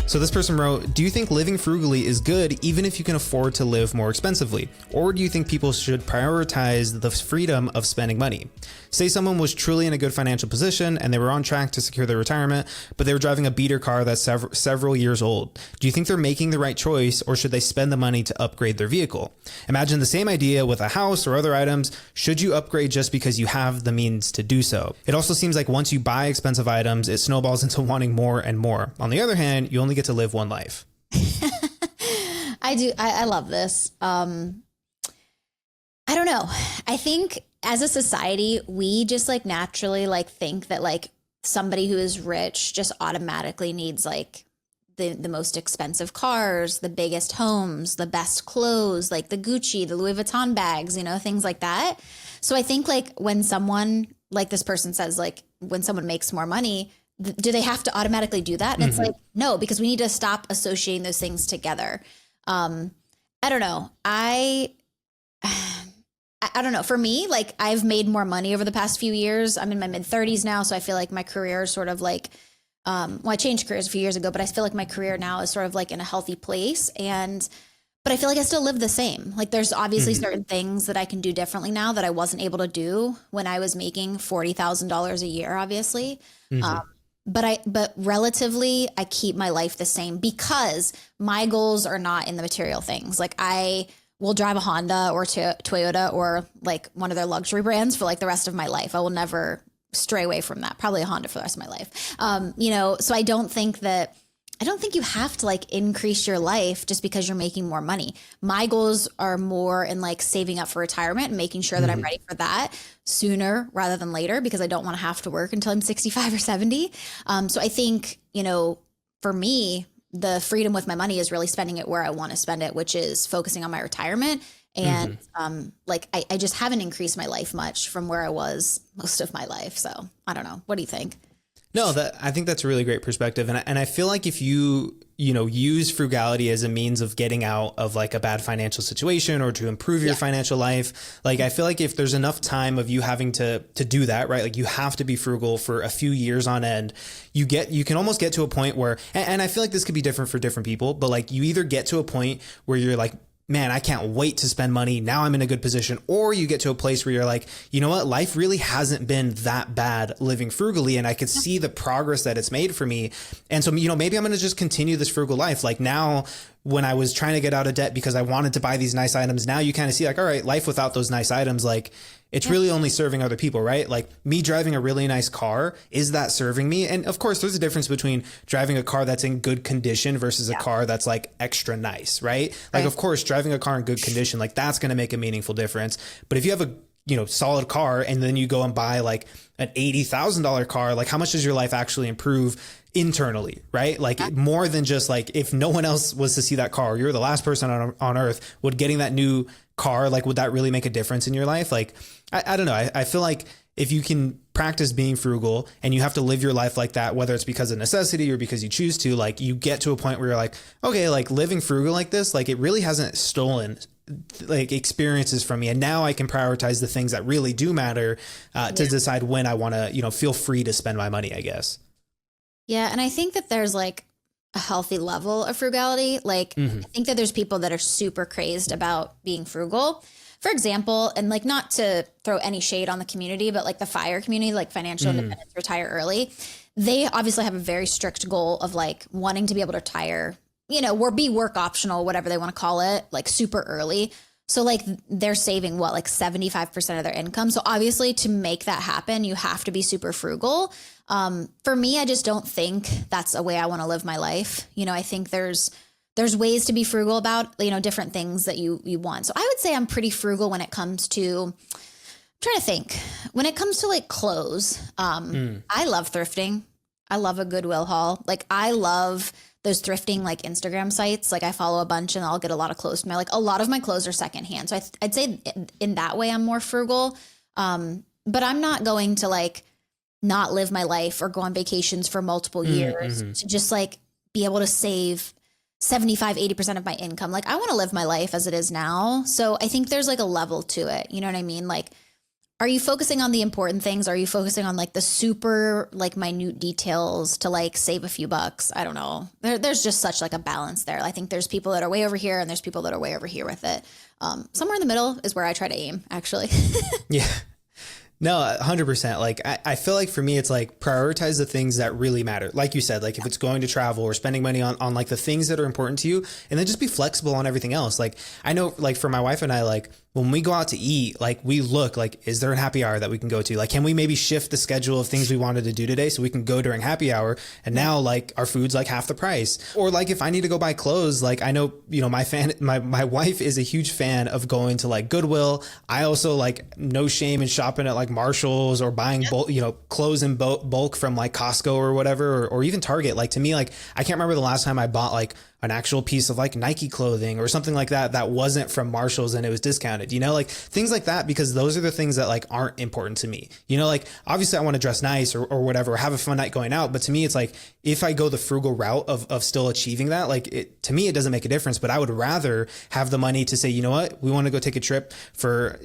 So this person wrote, do you think living frugally is good even if you can afford to live more expensively? Or do you think people should prioritize the freedom of spending money? Say someone was truly in a good financial position and they were on track to secure their retirement, but they were driving a beater car that's several years old. Do you think they're making the right choice, or should they spend the money to upgrade their vehicle? Imagine the same idea with a house or other items. Should you upgrade just because you have the means to do so? It also seems like once you buy expensive items, it snowballs into wanting more and more. On the other hand, you only get to live one life. I love this. I don't know. I think as a society, we just like naturally like think that like somebody who is rich just automatically needs like the most expensive cars, the biggest homes, the best clothes, like the Gucci, the Louis Vuitton bags, you know, things like that. So I think like when someone like this person says, like when someone makes more money, do they have to automatically do that? And it's like, no, because we need to stop associating those things together. I don't know. I don't know. For me, like I've made more money over the past few years. I'm in my mid 30s now. So I feel like my career is sort of like, well, I changed careers a few years ago, but I feel like my career now is sort of like in a healthy place. But I feel like I still live the same. Like there's obviously certain things that I can do differently now that I wasn't able to do when I was making $40,000 a year, obviously. But relatively, I keep my life the same because my goals are not in the material things. Like I will drive a Honda or Toyota or like one of their luxury brands for like the rest of my life. I will never stray away from that. Probably a Honda for the rest of my life. You know, so I don't think you have to like increase your life just because you're making more money. My goals are more in like saving up for retirement and making sure that I'm ready for that sooner rather than later, because I don't want to have to work until I'm 65 or 70. So I think, you know, for me, the freedom with my money is really spending it where I want to spend it, which is focusing on my retirement. And like, I just haven't increased my life much from where I was most of my life. So I don't know. What do you think? No, I think that's a really great perspective. And I feel like if you use frugality as a means of getting out of like a bad financial situation or to improve your financial life, like I feel like if there's enough time of you having to do that, right? Like you have to be frugal for a few years on end, you can almost get to a point where, and I feel like this could be different for different people, but like you either get to a point where you're like, man, I can't wait to spend money. Now I'm in a good position. Or you get to a place where you're like, you know what? Life really hasn't been that bad living frugally. And I could see the progress that it's made for me. And so, you know, maybe I'm going to just continue this frugal life. Like now, when I was trying to get out of debt because I wanted to buy these nice items, now you kind of see like, all right, life without those nice items, like it's really only serving other people, right? Like me driving a really nice car, is that serving me? And of course, there's a difference between driving a car that's in good condition versus a car that's like extra nice, right? Like, of course, driving a car in good condition, like that's going to make a meaningful difference. But if you have a, you know, solid car and then you go and buy like an $80,000 car, like how much does your life actually improve internally, right? Like more than just like, if no one else was to see that car, you're the last person on earth, would getting that new car, like, would that really make a difference in your life? Like, I don't know. I feel like if you can practice being frugal and you have to live your life like that, whether it's because of necessity or because you choose to, like you get to a point where you're like, okay, like living frugal like this, like it really hasn't stolen like experiences from me. And now I can prioritize the things that really do matter to decide when I want to, you know, feel free to spend my money, I guess. Yeah. And I think that there's like a healthy level of frugality. Like I think that there's people that are super crazed about being frugal. For example, and like not to throw any shade on the community, but like the FIRE community, like financial independence, retire early, they obviously have a very strict goal of like wanting to be able to retire, you know, or be work optional, whatever they want to call it, like super early. So like they're saving what, like 75% of their income. So obviously to make that happen, you have to be super frugal. For me, I just don't think that's a way I want to live my life. You know, I think there's ways to be frugal about, you know, different things that you want. So I would say I'm pretty frugal when it comes to, I'm trying to think, when it comes to like clothes. I love thrifting. I love a Goodwill haul. Like I love those thrifting like Instagram sites. Like I follow a bunch and I'll get a lot of clothes from there. Like a lot of my clothes are secondhand. So I'd say in that way I'm more frugal. But I'm not going to like not live my life or go on vacations for multiple years to just like be able to save 75-80% of my income. Like I want to live my life as it is now. So I think there's like a level to it. You know what I mean? Like are you focusing on the important things? Are you focusing on like the super like minute details to like save a few bucks? I don't know. There's just such like a balance there. I think there's people that are way over here and there's people that are way over here with it. Somewhere in the middle is where I try to aim, actually. Yeah. No, 100%. Like, I feel like for me, it's like prioritize the things that really matter. Like you said, like if it's going to travel or spending money on like the things that are important to you, and then just be flexible on everything else. Like I know, like for my wife and I, like when we go out to eat, like we look like, is there a happy hour that we can go to? Like, can we maybe shift the schedule of things we wanted to do today so we can go during happy hour? And now like our food's like half the price. Or like if I need to go buy clothes, like I know, you know, my wife is a huge fan of going to like Goodwill. I also like no shame in shopping at like Marshalls or buying bulk, you know, clothes in bulk from like Costco or whatever, or even Target. Like to me, like I can't remember the last time I bought like an actual piece of like Nike clothing or something like that wasn't from Marshalls and it was discounted, you know, like things like that, because those are the things that like aren't important to me, you know, like obviously I want to dress nice or whatever, or have a fun night going out. But to me, it's like, if I go the frugal route of still achieving that, like to me, it doesn't make a difference, but I would rather have the money to say, you know what, we want to go take a trip for,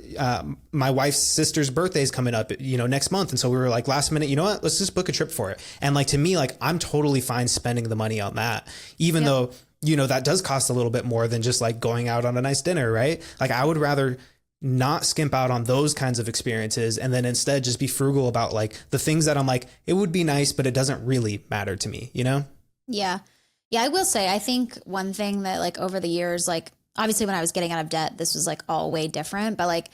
my wife's sister's birthday is coming up, you know, next month. And so we were like last minute, you know what, let's just book a trip for it. And like, to me, like I'm totally fine spending the money on that, even though, you know, that does cost a little bit more than just like going out on a nice dinner, right? Like I would rather not skimp out on those kinds of experiences and then instead just be frugal about like the things that I'm like, it would be nice, but it doesn't really matter to me, you know? Yeah. Yeah, I will say, I think one thing that like over the years, like obviously when I was getting out of debt, this was like all way different, but like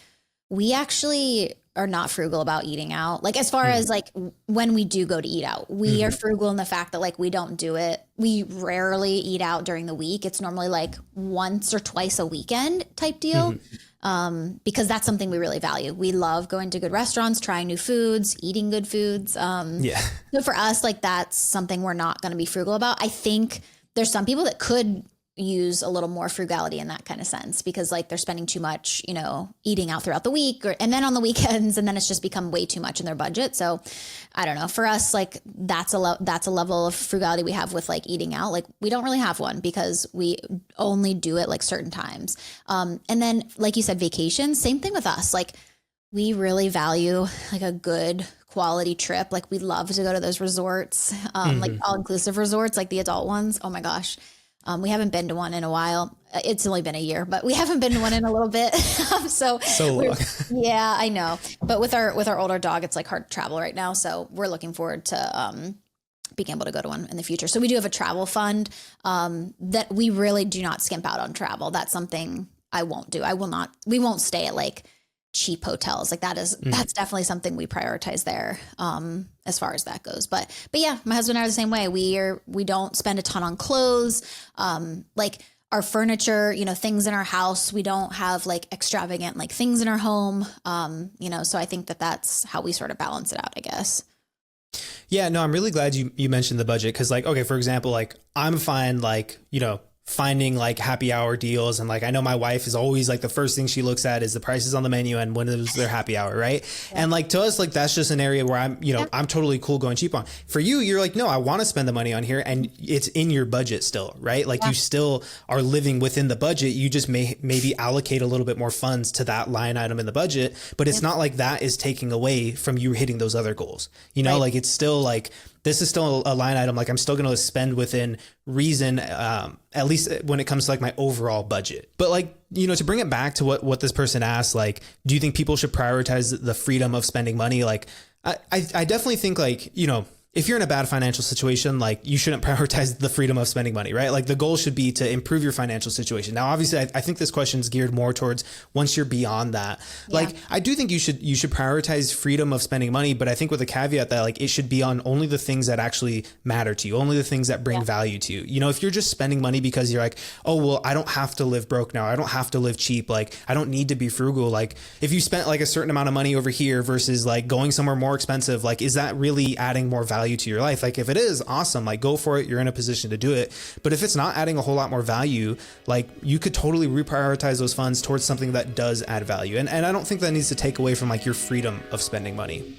we actually are not frugal about eating out. Like as far as like when we do go to eat out, we are frugal in the fact that like we don't do it. We rarely eat out during the week. It's normally like once or twice a weekend type deal. Because that's something we really value. We love going to good restaurants, trying new foods, eating good foods. So for us, like that's something we're not going to be frugal about. I think there's some people that could use a little more frugality in that kind of sense, because like they're spending too much, you know, eating out throughout the week and then on the weekends, and then it's just become way too much in their budget. So I don't know, for us, like that's a level of frugality we have with like eating out. Like we don't really have one because we only do it like certain times. And then like you said, vacations, same thing with us. Like we really value like a good quality trip. Like we love to go to those resorts, like all inclusive resorts, like the adult ones. Oh my gosh. We haven't been to one in a while. It's only been a year, but we haven't been to one in a little bit. So long. Yeah, I know. But with our older dog, it's like hard to travel right now. So we're looking forward to being able to go to one in the future. So we do have a travel fund that we really do not skimp out on travel. That's something I won't do. We won't stay at like cheap hotels. Like that's definitely something we prioritize there as far as that goes. But yeah, my husband and I are the same way. We don't spend a ton on clothes. Like our furniture, you know, things in our house, we don't have like extravagant like things in our home. You know, so I think that's how we sort of balance it out, I guess. Yeah, no, I'm really glad you mentioned the budget. Cause like, okay, for example, like I'm fine, like, you know, finding like happy hour deals. And like, I know my wife is always like, the first thing she looks at is the prices on the menu and when is their happy hour. Right. Yeah. And like to us, like, that's just an area where I'm, you know, I'm totally cool going cheap on. For you, you're like, no, I want to spend the money on here and it's in your budget still. Right. Like you still are living within the budget. You just maybe allocate a little bit more funds to that line item in the budget, but it's not like that is taking away from you hitting those other goals. You know, like it's still like, this is still a line item. Like I'm still going to spend within reason, at least when it comes to like my overall budget. But like, you know, to bring it back to what this person asked, like, do you think people should prioritize the freedom of spending money? Like, I definitely think like, you know, if you're in a bad financial situation, like you shouldn't prioritize the freedom of spending money, right? Like the goal should be to improve your financial situation. Now, obviously, I think this question is geared more towards once you're beyond that. Yeah. Like, I do think you should prioritize freedom of spending money, but I think with a caveat that like it should be on only the things that actually matter to you, only the things that bring value to you. You know, if you're just spending money because you're like, oh, well, I don't have to live broke now. I don't have to live cheap. Like, I don't need to be frugal. Like, if you spent like a certain amount of money over here versus like going somewhere more expensive, like, is that really adding more value to your life? Like if it is, awesome, like go for it. You're in a position to do it. But if it's not adding a whole lot more value, like you could totally reprioritize those funds towards something that does add value. And I don't think that needs to take away from like your freedom of spending money.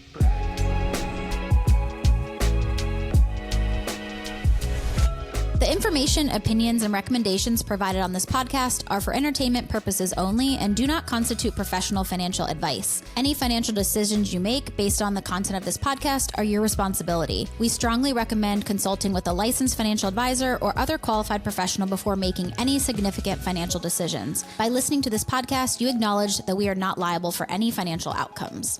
The information, opinions, and recommendations provided on this podcast are for entertainment purposes only and do not constitute professional financial advice. Any financial decisions you make based on the content of this podcast are your responsibility. We strongly recommend consulting with a licensed financial advisor or other qualified professional before making any significant financial decisions. By listening to this podcast, you acknowledge that we are not liable for any financial outcomes.